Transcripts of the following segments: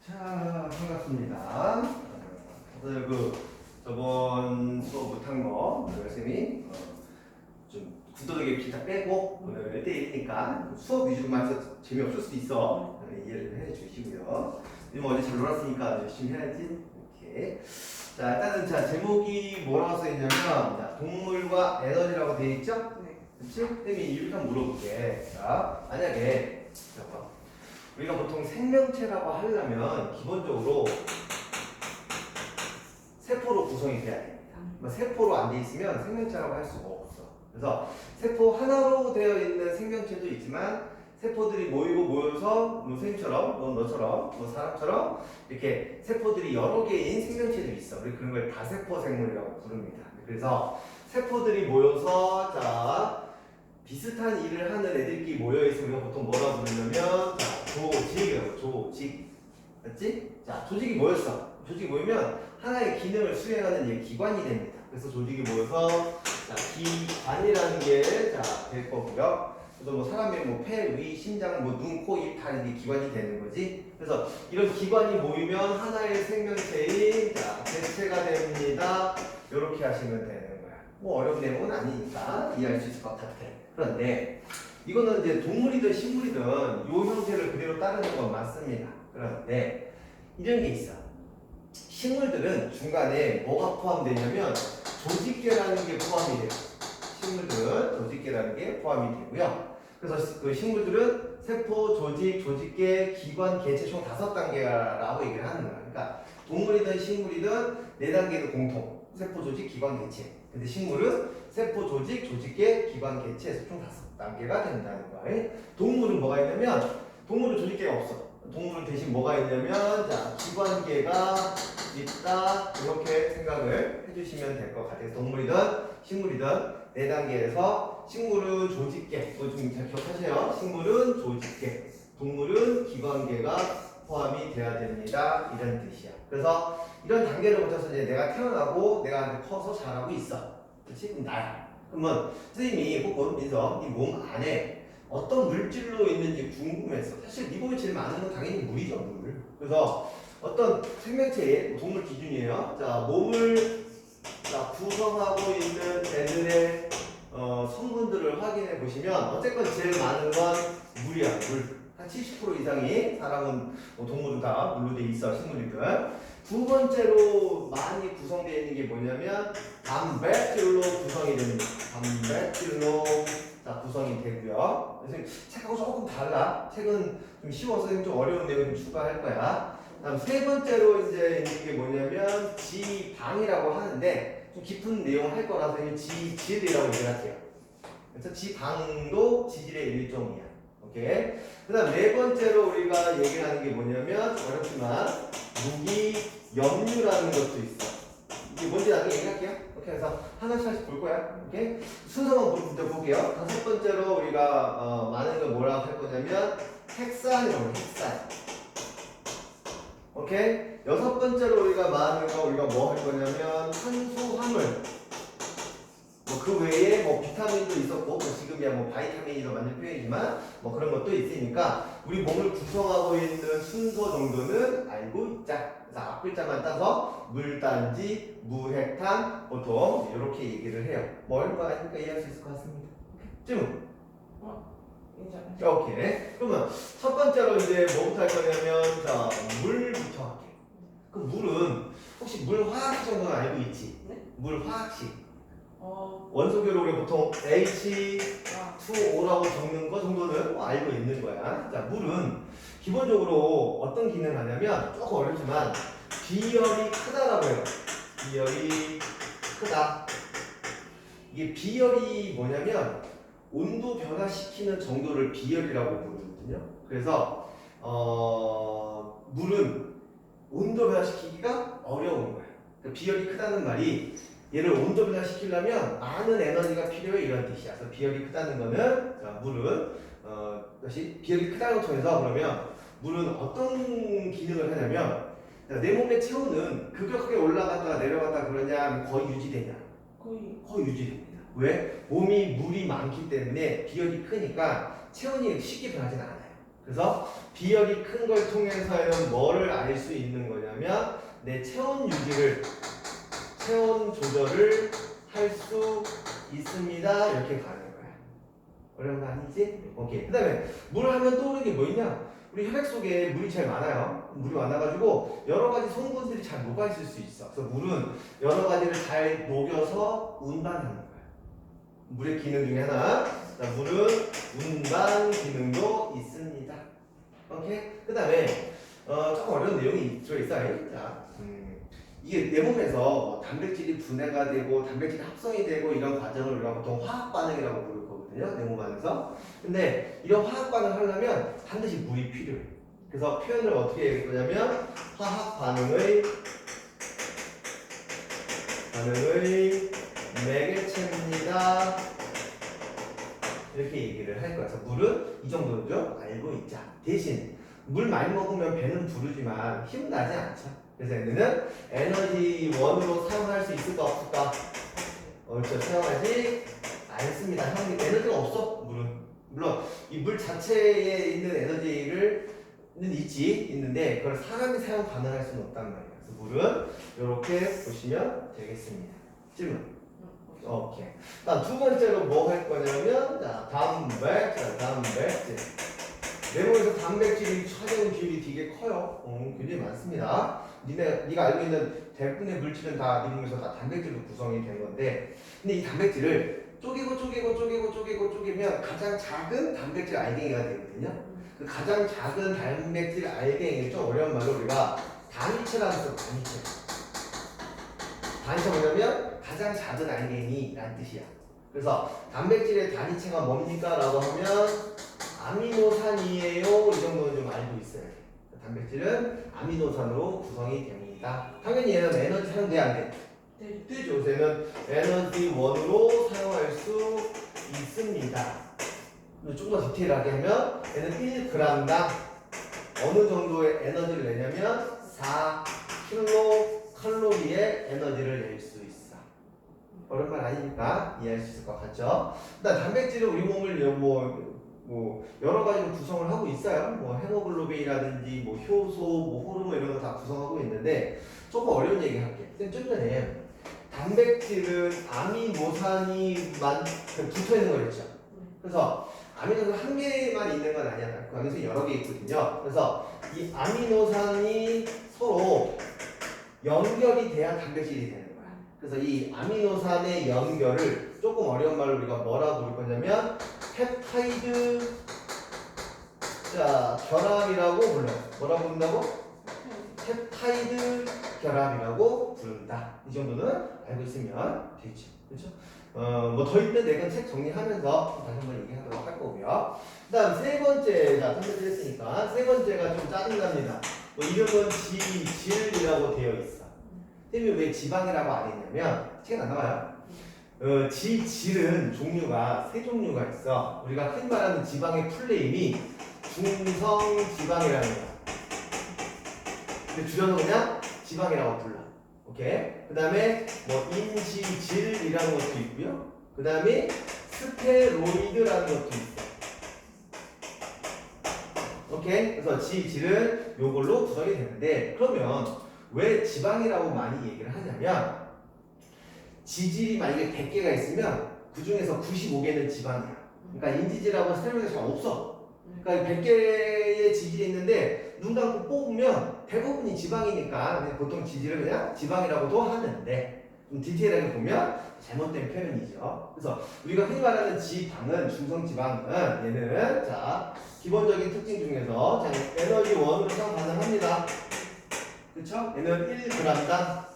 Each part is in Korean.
자, 반갑습니다. 오늘 저번 수업 못한 거 선생님이 좀 구도덕의 기타 빼고 오늘 1대1이니까 수업 위주로만 해서 재미없을 수도 있어. 이해를 해주시고요. 요즘 어제 잘 놀았으니까 열심히 해야지. 이렇게. 자, 일단은 제목이 뭐라고 써있냐면 동물과 에너지라고 되어 있죠? 네. 그치? 선생님이 이렇게 한번 물어볼게. 자, 만약에 잠깐. 우리가 보통 생명체라고 하려면 기본적으로 세포로 구성이 돼야 됩니다. 세포로 안 돼 있으면 생명체라고 할 수가 없어. 그래서 세포 하나로 되어 있는 생명체도 있지만 세포들이 모여서 선생님처럼, 너처럼, 사람처럼 이렇게 세포들이 여러 개인 생명체들이 있어. 우리 그런 걸 다세포 생물이라고 부릅니다. 그래서 세포들이 모여서 비슷한 일을 하는 애들끼리 모여있으면 우리가 보통 뭐라고 부르냐면 조직이라고. 조직 맞지? 자, 조직이 모였어. 조직이 모이면 하나의 기능을 수행하는 기관이 됩니다. 그래서 조직이 모여서 기관이라는 게 될 거고요. 그래서 사람의 폐, 위, 심장, 눈, 코, 입, 다 이게 기관이 되는 거지. 그래서 이런 기관이 모이면 하나의 생명체인 개체가 됩니다. 이렇게 하시면 되는 거야. 어려운 내용은 아니니까 이해할 수 있을 것 같아. 그런데 이거는 이제 동물이든 식물이든 이 형태를 그대로 따르는 건 맞습니다. 그런데 이런 게 있어. 식물들은 중간에 뭐가 포함되냐면 조직계라는 게 포함이 돼요. 식물들은 조직계라는 게 포함이 되고요. 그래서 그 식물들은 세포, 조직, 조직계, 기관, 개체 총 5단계라고 얘기를 하는 거야. 그러니까 동물이든 식물이든 4단계도 공통. 세포, 조직, 기관, 개체. 근데 식물은 세포, 조직, 조직계, 기관, 개체에서 총 5단계가 된다는 거야. 동물은 뭐가 있냐면 동물은 조직계가 없어. 동물은 대신 뭐가 있냐면 기관계가 있다. 이렇게 생각을 해주시면 될 것 같아요. 동물이든 식물이든 4단계에서 식물은 조직계, 좀 기억하세요. 식물은 조직계, 동물은 기관계가 포함이 돼야 됩니다. 이런 뜻이야. 그래서 이런 단계를 거쳐서 이제 내가 태어나고 내가 커서 자라고 있어. 그렇지? 그럼 나야. 그러면 선생님이 혹은 민서 네 몸 안에 어떤 물질로 있는지 궁금했어. 사실 네 몸에 제일 많은 건 당연히 물이죠, 물. 그래서 어떤 생명체의 동물 기준이에요. 몸을 구성하고 있는 애들의 성분들을 확인해 보시면 어쨌건 제일 많은 건 물이야, 물. 한 70% 이상이 사람은 동물은 다 물로 돼 있어, 식물이든. 두 번째로 많이 구성되어 있는 게 뭐냐면 단백질로 구성이 됩니다. 단백질로 구성이 되고요. 그래서 책하고 조금 달라. 책은 좀 쉬워서 좀 어려운 내용 좀 추가할 거야. 다음 세 번째로 이제 있는 게 뭐냐면 지방이라고 하는데 좀 깊은 내용 할 거라서 지질이라고 얘기할게요. 그래서 지방도 지질의 일종이야. 오케이. 그다음 네 번째로 우리가 얘기하는 게 뭐냐면 어렵지만 무기염류라는 것도 있어. 이게 뭔지 나중에 얘기할게요. 오케이. 그래서 하나씩 볼 거야. 오케이. 순서만 먼저 볼게요. 다섯 번째로 우리가 많은 걸 뭐라고 할 거냐면 핵산이라고 해. 핵산. 오케이. 여섯 번째로 우리가 많은 거 우리가 뭐 할 거냐면 탄수화물. 그 외에 비타민도 있었고 지금이야 바이타민이 더 맞는 표현이지만 그런 것도 있으니까 우리 몸을 구성하고 있는 순서 정도는 알고 있자. 그래서 앞글자만 따서 물단지, 무핵탄 보통 이렇게 얘기를 해요. 어려운 거 아니니까 이해할 수 있을 것 같습니다. 질문. 오케이. 그러면 첫 번째로 이제 뭐부터 할 거냐면 물부터 할게요. 그 물은 혹시 물 화학식 정도는 알고 있지? 네? 물 화학식. 원소계로 우리가 보통 H2O라고 적는 거 정도는 알고 있는 거야. 물은 기본적으로 어떤 기능을 하냐면 조금 어렵지만 비열이 크다라고 해요. 비열이 크다. 이게 비열이 뭐냐면 온도 변화시키는 정도를 비열이라고 부르거든요. 그래서 물은 온도 변화시키기가 어려운 거예요. 그러니까 비열이 크다는 말이 얘를 온도 변화시키려면 많은 에너지가 필요해 이런 뜻이야. 그래서 비열이 크다는 거는 물은 다시 비열이 크다는 걸 통해서 그러면 물은 어떤 기능을 하냐면 내 몸의 체온은 급격하게 올라갔다가 내려갔다 그러냐 거의 유지되냐? 거의 유지됩니다. 왜? 몸이 물이 많기 때문에 비열이 크니까 체온이 쉽게 변하지는 않아요. 그래서 비열이 큰 걸 통해서는 뭐를 알 수 있는 거냐면 내 체온 유지를 체온 조절을 할 수 있습니다. 이렇게 가는 거야. 어려운 거 아니지? 오케이. 그 다음에 물 하면 떠오르는 게 뭐 있냐? 우리 혈액 속에 물이 제일 많아요. 물이 많아가지고 여러 가지 성분들이 잘 녹아있을 수 있어. 그래서 물은 여러 가지를 잘 녹여서 운반하는 거야. 물의 기능 중에 하나. 자, 물은 운반 기능도 있습니다. 오케이? 그 다음에 조금 어려운 내용이 들어있어요. 자, 이게 내 몸에서 뭐 단백질이 분해가 되고 단백질이 합성이 되고 이런 과정을 우리가 보통 화학 반응이라고 부를 거거든요. 내 몸 안에서. 근데 이런 화학 반응을 하려면 반드시 물이 필요해. 그래서 표현을 어떻게 할 거냐면 화학 반응의 매개체입니다. 이렇게 얘기를 할 거야. 그래서 물은 이 정도는 좀 알고 있자. 대신 물 많이 먹으면 배는 부르지만 힘은 나지 않죠. 그래서 얘는 에너지 원으로 사용할 수 있을까 없을까? 그렇죠. 사용하지 않습니다. 에너지가 없어. 물은. 물론 이 물 자체에 있는 에너지는 있는데 그걸 사람이 사용 가능할 수는 없단 말이에요. 그래서 물은 이렇게 보시면 되겠습니다. 질문. 오케이. 다음 두 번째로 뭐 할 거냐면 자, 단백질. 내 몸에서 단백질이 차지하는 비율이 되게 커요. 굉장히 많습니다. 네가 알고 있는 대부분의 물질은 다 네 몸에서 다 단백질로 구성이 된 건데, 근데 이 단백질을 쪼개면 가장 작은 단백질 알갱이가 되거든요. 그 가장 작은 단백질 알갱이를 좀 어려운 말로 우리가 단위체라고 해서 단위체 뭐냐면 가장 작은 알갱이란 뜻이야. 그래서 단백질의 단위체가 뭡니까? 라고 하면 아미노산이에요. 이 정도는 좀 알고 있어야 돼. 단백질은 아미노산으로 구성이 됩니다. 당연히 얘는 에너지 사용돼 안 돼? 네. 되죠. 얘는 에너지 원으로 사용할 수 있습니다. 좀 더 디테일하게 하면 얘는 1g당 어느 정도의 에너지를 내냐면 4kcal의 에너지를 낼 수 있어. 어려운 말 아니니까 이해할 수 있을 것 같죠? 일단 단백질은 우리 몸을 뭐 여러 가지로 구성을 하고 있어요. 뭐 헤모글로빈이라든지 뭐 효소, 뭐 호르몬 이런 거 다 구성하고 있는데 조금 어려운 얘기 할게. 좀 전에 단백질은 아미노산이만 붙어 있는 거 있죠. 그래서 아미노산 한 개만 있는 건 아니야. 그 안에서 여러 개 있거든요. 그래서 이 아미노산이 서로 연결이 돼야 단백질이 되는 거야. 그래서 이 아미노산의 연결을 조금 어려운 말로 우리가 뭐라고 부를 거냐면 펩타이드 결합이라고 불러요. 뭐라고 부른다고? 펩타이드 결합이라고 부른다. 이 정도는 알고 있으면 되죠. 그렇죠? 뭐 더 있는데 내가 책 정리하면서 다시 한번 얘기하도록 할 거고요. 그 다음 세 번째, 선택했으니까 세 번째가 좀 짜증납니다. 뭐 이름은 지질이라고 되어 있어. 선생님이 왜 지방이라고 안 했냐면 책에 안 나와요. 지질은 종류가 세 종류가 있어. 우리가 흔히 말하는 지방의 풀네임이 중성지방이라는 거야. 근데 줄여서 그냥 지방이라고 불러. 오케이. 그 다음에 뭐 인지질이라는 것도 있고요. 그 다음에 스테로이드라는 것도 있어. 오케이. 그래서 지질은 요걸로 구성이 되는데 그러면 왜 지방이라고 많이 얘기를 하냐면 지질이 만약에 100개가 있으면 그 중에서 95개는 지방이야. 그러니까 인지질하고 스테로이드가 잘 없어. 그러니까 100개의 지질이 있는데 눈 감고 뽑으면 대부분이 지방이니까 보통 지질을 그냥 지방이라고도 하는데 좀 디테일하게 보면 잘못된 표현이죠. 그래서 우리가 흔히 말하는 지방은 중성지방은 얘는 자 기본적인 특징 중에서 자, 에너지 원으로 사용 가능합니다. 그렇죠? 얘는 1g당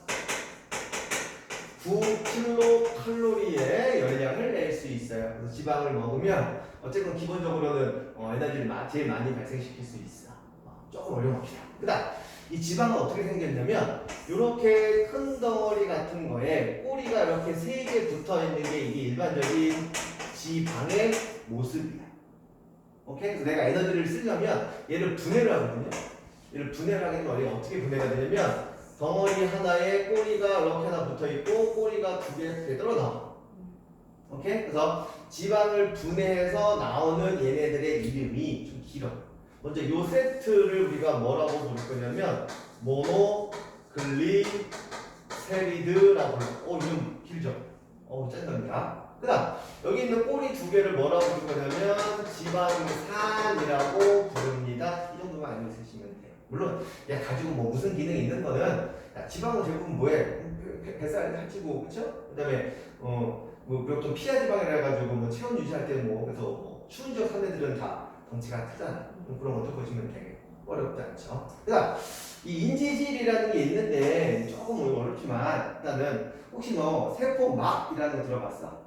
9kcal의 열량을 낼 수 있어요. 그래서 지방을 먹으면 어쨌든 기본적으로는 에너지를 제일 많이 발생시킬 수 있어. 조금 어려웁니다. 그 다음 이 지방은 어떻게 생겼냐면 이렇게 큰 덩어리 같은 거에 꼬리가 이렇게 3개 붙어 있는 게 이게 일반적인 지방의 모습이야. 오케이? 그래서 내가 에너지를 쓰려면 얘를 분해를 하거든요. 얘를 분해를 하게 되면 어떻게 분해가 되냐면 덩어리 하나에 꼬리가 이렇게 하나 붙어 있고 꼬리가 2개 되도록 나와. 오케이? 그래서 지방을 분해해서 나오는 얘네들의 이름이 좀 길어. 먼저 이 세트를 우리가 뭐라고 부를 거냐면 모노글리세리드라고 불러. 이름 길죠? 짠답니다. 그 다음 여기 있는 꼬리 두 개를 뭐라고 부를 거냐면 지방산이라고 부릅니다. 이 정도만 알고 있으시면 돼요. 물론 야 가지고 뭐 무슨 기능이 있는 거는 야, 지방은 대부분 뭐해? 뱃살 살찌고 그쵸? 그 다음에 좀 피하 지방이라 해가지고 뭐 체온 유지할 때 뭐 그래서 뭐 추운 지역 사람들은 다 덩치가 크잖아. 그런 것도 보시면 되게 어렵지 않죠. 그다음 이 인지질이라는 게 있는데 조금 어렵지만 일단은 혹시 너 세포막이라는 거 들어봤어?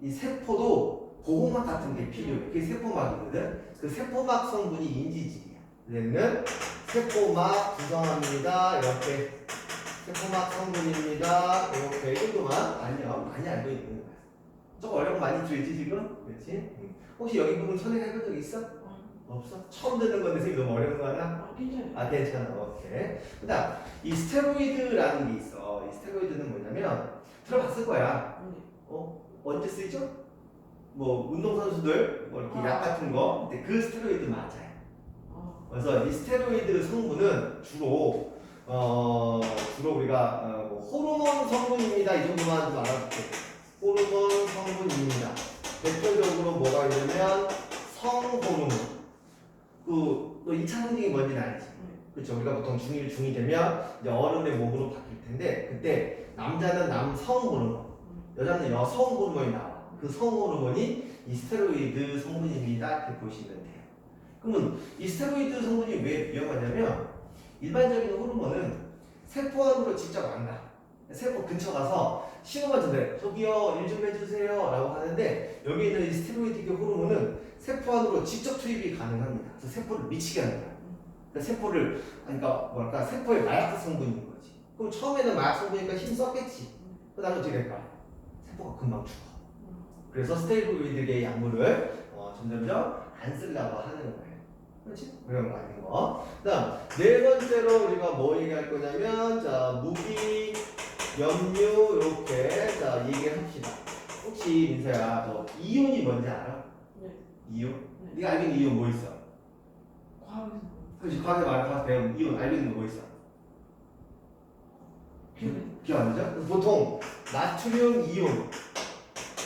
이 세포도 보호막 같은 게 필요해. 그게 세포막이거든. 그 세포막 성분이 인지질이야. 얘는 세포막 구성합니다. 이렇게 세포막 성분입니다. 이렇게 이 정도만 많이 알고 있는 거야. 조금 어려운 거 많이 들지 지금? 그렇지? 혹시 여기 부분 선행해본 적 있어? 없어? 처음 듣는 건데 선생님 너무 어려운 거 하나? 괜찮아요. 괜찮아. 오케이. 그 다음 이 스테로이드라는 게 있어. 이 스테로이드는 뭐냐면 들어봤을 거야. 언제 쓰이죠? 뭐 운동선수들 뭐 이렇게 약 같은 거. 근데 그 스테로이드 맞아요. 그래서 이 스테로이드 성분은 주로 우리가 뭐 호르몬 성분입니다. 이 정도만 좀 알아볼게요. 호르몬 성분입니다. 대표적으로 뭐가 있냐면 성호르몬. 너 2차 성징이 뭔지는 알지? 그렇죠. 우리가 보통 중1, 중2 되면 이제 어른의 몸으로 바뀔 텐데 그때 남자는 남성 호르몬, 여자는 여성 호르몬이 나와. 그 성호르몬이 이 스테로이드 성분입니다. 이렇게 보시면 돼요. 그러면 이 스테로이드 성분이 왜 위험하냐면 일반적인 호르몬은 세포 안으로 직접 안 가. 세포 근처 가서 신호가 전해. 저기요, 일 좀 해주세요. 라고 하는데 여기 있는 이 스테로이드 호르몬은 세포 안으로 직접 투입이 가능합니다. 그래서 세포를 미치게 하는 거야. 그러니까 세포의 마약 성분인 거지. 그럼 처음에는 마약 성분이니까 힘 썼겠지. 그 다음에 어떻게 될까? 세포가 금방 죽어. 그래서 스테로이드계 약물을 점점점 안 쓰려고 하는 거예요. 그렇지? 그런 거 아닌 거. 그 다음, 네 번째로 우리가 뭐 얘기할 거냐면, 자, 무기, 염류, 이렇게, 자, 얘기합시다. 혹시, 민서야, 너 이온이 뭔지 알아? 네. 이온? 네. 네가 알고 있는 이온 뭐 있어? 과학에서 그렇지, 과학에서 배운 이온 알고 있는 거 뭐 있어? 기억 안 나죠? 보통, 나트륨 이온,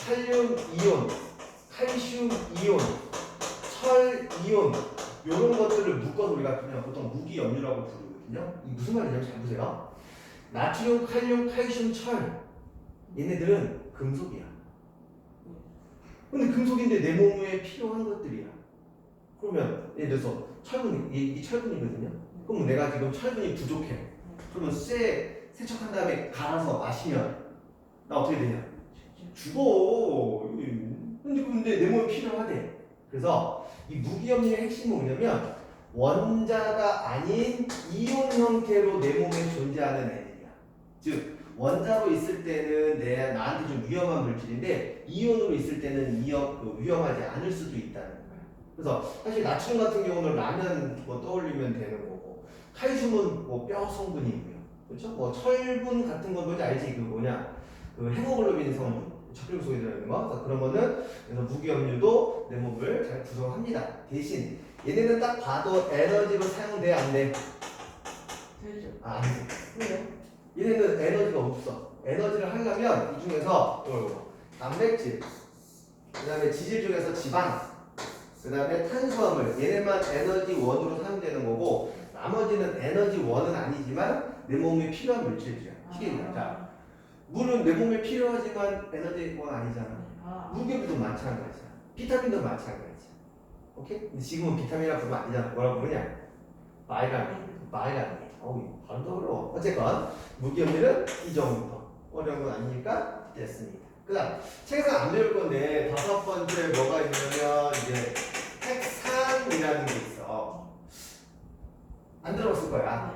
칼륨 이온, 칼슘 이온, 철 이온, 이런 것들을 묶어서 우리가 그냥 보통 무기 염류라고 부르거든요. 이 무슨 말이냐면 잘 보세요. 나트륨, 칼륨, 칼슘, 철 얘네들은 금속이야. 근데 금속인데 내 몸에 필요한 것들이야. 그러면 예를 들어서 철분, 이 철분이거든요. 그럼 내가 지금 철분이 부족해. 그러면 세척한 다음에 갈아서 마시면 나 어떻게 되냐? 죽어. 근데 내 몸에 필요하대. 그래서 이 무기염류의 핵심이 뭐냐면 원자가 아닌 이온 형태로 내 몸에 존재하는 애들이야. 즉 원자로 있을 때는 나한테 좀 위험한 물질인데 이온으로 있을 때는 위험하지 않을 수도 있다는 거야. 그래서 사실 나트륨 같은 경우는 라면 뭐 떠올리면 되는 거고, 칼슘은 뭐 뼈 성분이고요. 그렇죠? 뭐 철분 같은 건 뭔지 알지? 그 헤모글로빈 성분. 척결 속에 들어있는 거. 그래서 그런 거는 그래서 무기염류도 내 몸을 잘 구성합니다. 대신 얘네는 딱 봐도 에너지로 사용돼 안 돼? 되죠. 안 돼. 왜요? 얘네는 에너지가 없어. 에너지를 하려면 이 중에서 단백질, 그 다음에 지질 중에서 지방, 그 다음에 탄수화물 얘네만 에너지 원으로 사용되는 거고 나머지는 에너지 원은 아니지만 내 몸에 필요한 물질이야. 자, 물은 내 몸에 필요하지만 에너지 원 아니잖아. 무기도 마찬가지야. 비타민도 마찬가지야. 오케이? 근데 지금은 비타민이라 부르면 아니잖아. 뭐라고 부르냐? 마이라민. 발음도 어려워. 어쨌건 무기염류는 이 정도. 어려운 건 아니니까 됐습니다. 그 다음 책에서 안 배울 건데 다섯 번째 뭐가 있냐면 이제 핵산이라는 게 있어. 안 들어봤을 거야.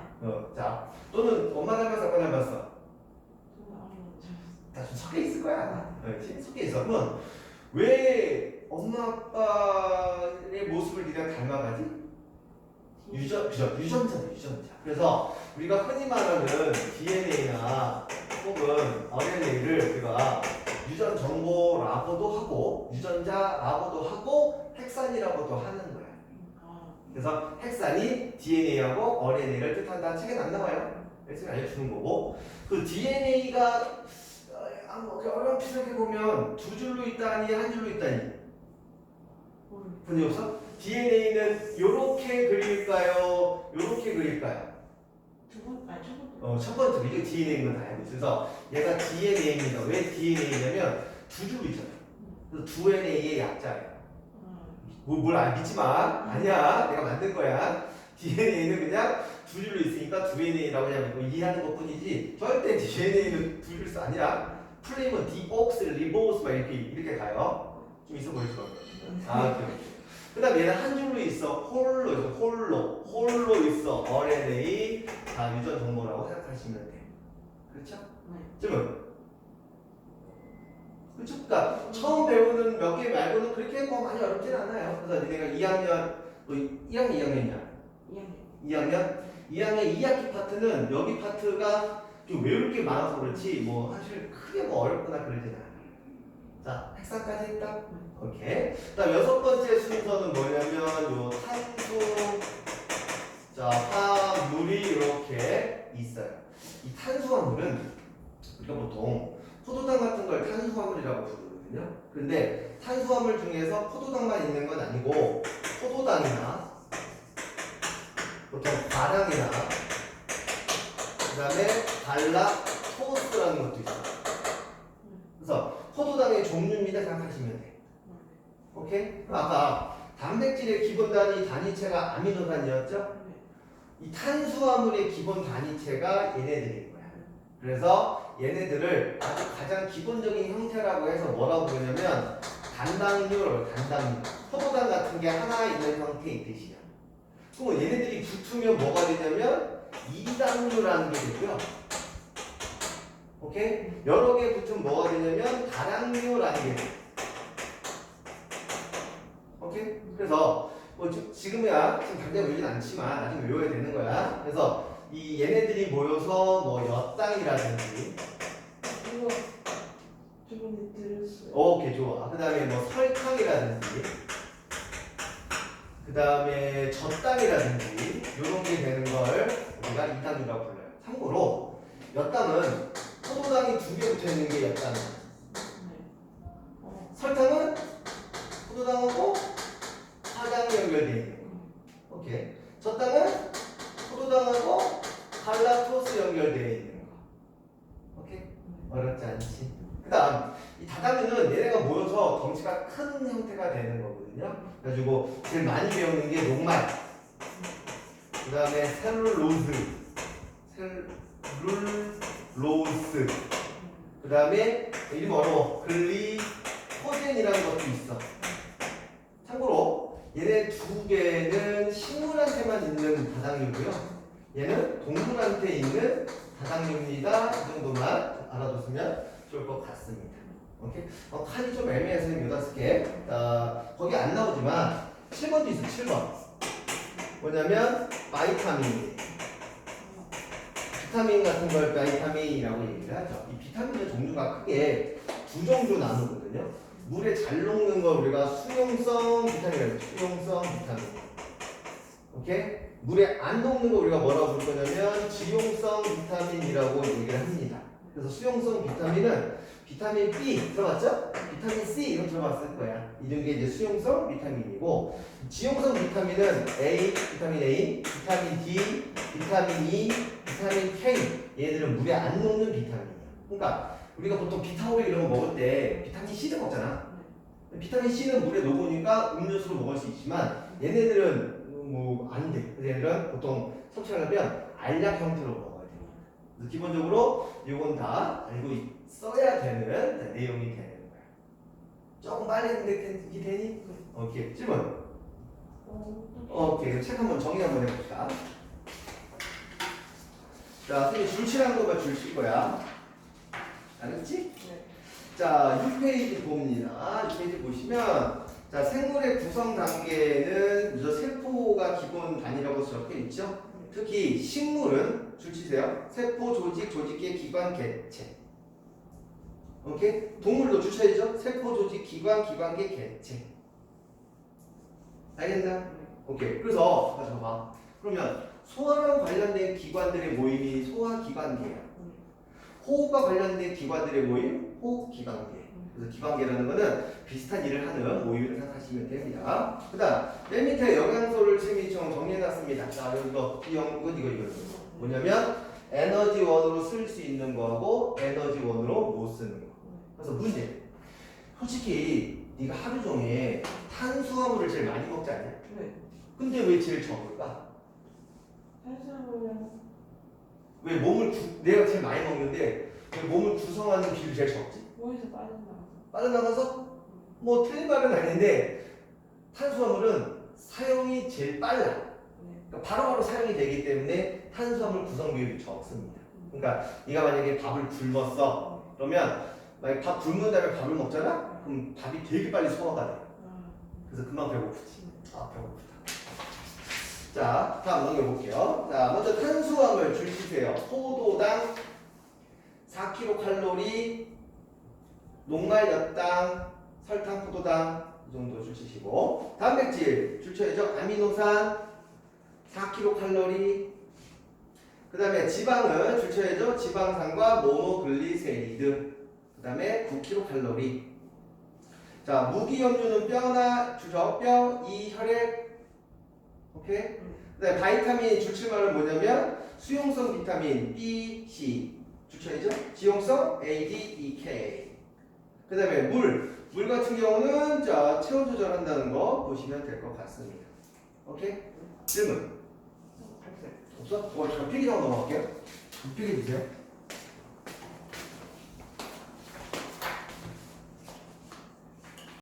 자, 또는 엄마 닮았어, 아빠 닮았어? 다 좀 섞여 있을 거야. 그렇지? 섞여 있어. 그러면 왜 엄마 아빠의 모습을 네가 닮아가지? 유전자다. 그래서 우리가 흔히 말하는 DNA나 혹은 RNA를 우리가 유전 정보라고도 하고 유전자라고도 하고 핵산이라고도 하는 거야. 그래서 핵산이 DNA하고 RNA를 뜻한다. 책엔 안 나와요. 그래서 알려주는 거고. 그 DNA가 어렴풋하게 보면 두 줄로 있다니 한 줄로 있다니 본의 없어? DNA는 요렇게 그릴까요? 요렇게 그릴까요? 첫 번째 이게 DNA인 건 다 알고 있어. 그래서 얘가 DNA입니다. 왜 DNA냐면 두 줄로 있잖아요. 그래서 2NA의 약자예요. 뭘 믿지 마. 아니야. 내가 만든 거야. DNA는 그냥 두 줄로 있으니까 2NA라고 그냥 믿고 이해하는 것 뿐이지 절대 DNA는 두 줄수 아니라 풀리면 디옥스, 리보스 막 이렇게 가요. 좀 있어 보이죠? 그래. 그 다음에 얘는 한 줄로 있어. 홀로 있어. RNA 다 유전 정보라고 생각하시면 돼. 그렇죠? 질문. 그렇죠? 그러니까 처음 배우는 몇 개 말고는 그렇게 뭐 많이 어렵진 않아요. 그래서 니네가 2학년, 너 1학년 2학년? 2학년 2학기 파트는 여기 파트가 좀 외울 게 많아서 그렇지 뭐 사실 크게 뭐 어렵거나 그러진 않아요. 자, 핵산까지 했다? 오케이. 다음 여섯 번째 순서는 뭐냐면 요 탄수, 자, 화물이 이렇게 있어요. 이 탄수화물은 우리가 보통 포도당 같은 걸 탄수화물이라고 부르거든요. 근데 탄수화물 중에서 포도당만 있는 건 아니고 포도당이나 보통 과당이나 그 다음에 갈락토스라는 것도 있어요. 그래서 포도당의 종류입니다 생각하시면 돼. 오케이? 아까 단백질의 기본 단위체가 아미노산이었죠? 이 탄수화물의 기본 단위체가 얘네들인 거야. 그래서 얘네들을 아주 가장 기본적인 형태라고 해서 뭐라고 부르냐면 단당류. 포도당 같은 게 하나 있는 형태의 뜻이야. 그럼 얘네들이 붙으면 뭐가 되냐면 이당류라는 게 되고요. 오케이? 여러 개 붙으면 뭐가 되냐면 다당류라는 게 돼. 오케이? 그래서 뭐 지금이야 지금 당장 외우진 않지만 나중에 외워야 되는 거야. 그래서 이 얘네들이 모여서 뭐 엿당이라든지 오케이 좋아. 그 다음에 뭐 설탕이라든지 그 다음에 젖당이라든지 이런 게 되는 걸 우리가 이당류라고 불러요. 참고로 엿당은 포도당이 두 개 붙어 있는 게 엿당이야. 설탕은 포도당하고 화당이 연결되어 있는 거. 오케이. 젖당은 포도당하고 갈락토스 연결되어 있는 거. 오케이. 어렵지 않지. 그다음 이 다당류는 얘네가 모여서 덩치가 큰 형태가 되는 거거든요. 그래가지고 제일 많이 배우는 게 녹말, 그 다음에 셀룰로스, 그 다음에 이름 어려워 글리코젠이라는 것도 있어. 참고로 얘네 두 개는 식물한테만 있는 다당류고요. 얘는 동물한테 있는 다당류입니다. 이 정도만 알아뒀으면 좋을 것 같습니다. 오케이? 칸이 좀 애매해서 8개. 거기 안 나오지만 7번도 있어. 7번. 뭐냐면 바이타민. 비타민 같은 걸 바이타민이라고 얘기를 하죠. 이 비타민의 종류가 크게 두 종류 나누거든요. 물에 잘 녹는 걸 우리가 수용성 비타민이라고 해요. 수용성 비타민. 오케이? 물에 안 녹는 거 우리가 뭐라고 부를 거냐면 지용성 비타민이라고 얘기를 합니다. 그래서 수용성 비타민은 비타민 B 들어봤죠? 비타민 C 이런 들어봤을 거야. 이런 게 이제 수용성 비타민이고 지용성 비타민은 비타민 A, 비타민 D, 비타민 E, 비타민 K 얘들은 물에 안 녹는 비타민이야. 그러니까 우리가 보통 비타오레 이런 거 먹을 때 비타민 C를 먹잖아. 비타민 C는 물에 녹으니까 음료수로 먹을 수 있지만 얘네들은 뭐 안 돼. 그래서 얘네들은 보통 섭취하려면 알약 형태로 먹어야 돼. 그래서 기본적으로 이건 다 알고 있어야 되는 내용이 되는 거야. 조금 빨리 했는데 이게 되니? 오케이. 질문. 오케이. 책 한번 정리 한번 해봅시다. 자, 선생님 줄치라는 거만 줄칠 거야. 알았지? 네. 자, 6페이지 봅니다. 6페이지 보시면 자, 생물의 구성 단계는 저 세포가 기본 단위라고 적혀 있죠? 특히 식물은 줄치세요. 세포, 조직, 조직계, 기관, 개체. 오케이? 동물도 줄쳐야죠. 세포, 조직, 기관, 기관계, 개체. 알겠나? 오케이. 그래서 봐봐. 그러면 소화랑 관련된 기관들의 모임이 소화기관계야. 호흡과 관련된 기관들의 모임, 호흡기관계. 그래서 기관계라는 거는 비슷한 일을 하는 모임을 생각하시면 됩니다. 그 다음, 맨 밑에 영양소를 체미총 정리해놨습니다. 자, 여기서 이거. 뭐냐면, 에너지원으로 쓸 수 있는 거하고 에너지원으로 못 쓰는 거. 그래서 문제. 솔직히, 네가 하루 종일 탄수화물을 제일 많이 먹지 않냐? 네. 근데 왜 제일 적을까? 탄수화물은 왜 내가 제일 많이 먹는데 왜 몸을 구성하는 비율이 제일 적지? 몸에서 빠져나가서. 빠져나가서? 뭐 틀린 말은 아닌데 탄수화물은 사용이 제일 빨라. 네. 그러니까 바로바로 사용이 되기 때문에 탄수화물 구성 비율이 적습니다. 그러니까 네가 만약에 밥을 굶었어. 그러면 만약에 밥 굶은 다음에 밥을 먹잖아? 그럼 밥이 되게 빨리 소화가 돼. 그래서 금방 배고프지. 아, 배고프다. 자, 다음 넘겨볼게요. 자, 먼저 탄수화물 줄 치세요. 포도당 4kcal, 녹말 엿당, 설탕 포도당 이 정도 줄 치시고, 단백질 줄 쳐야죠. 아미노산 4kcal, 그 다음에 지방은 줄 쳐야죠. 지방산과 모노글리세리드, 그 다음에 9kcal. 자, 무기염류는 뼈나 주죠. 뼈, 이, 혈액. 오케이? 네, 바이타민 줄칠 말은 뭐냐면 수용성 비타민 B, C 줄쳐야죠. 지용성 A, D, E, K. 그 다음에 물 같은 경우는 자 체온 조절한다는 거 보시면 될 것 같습니다. 오케이? 질문 없어? 잘 필기하고 넘어갈게요. 필기 주세요.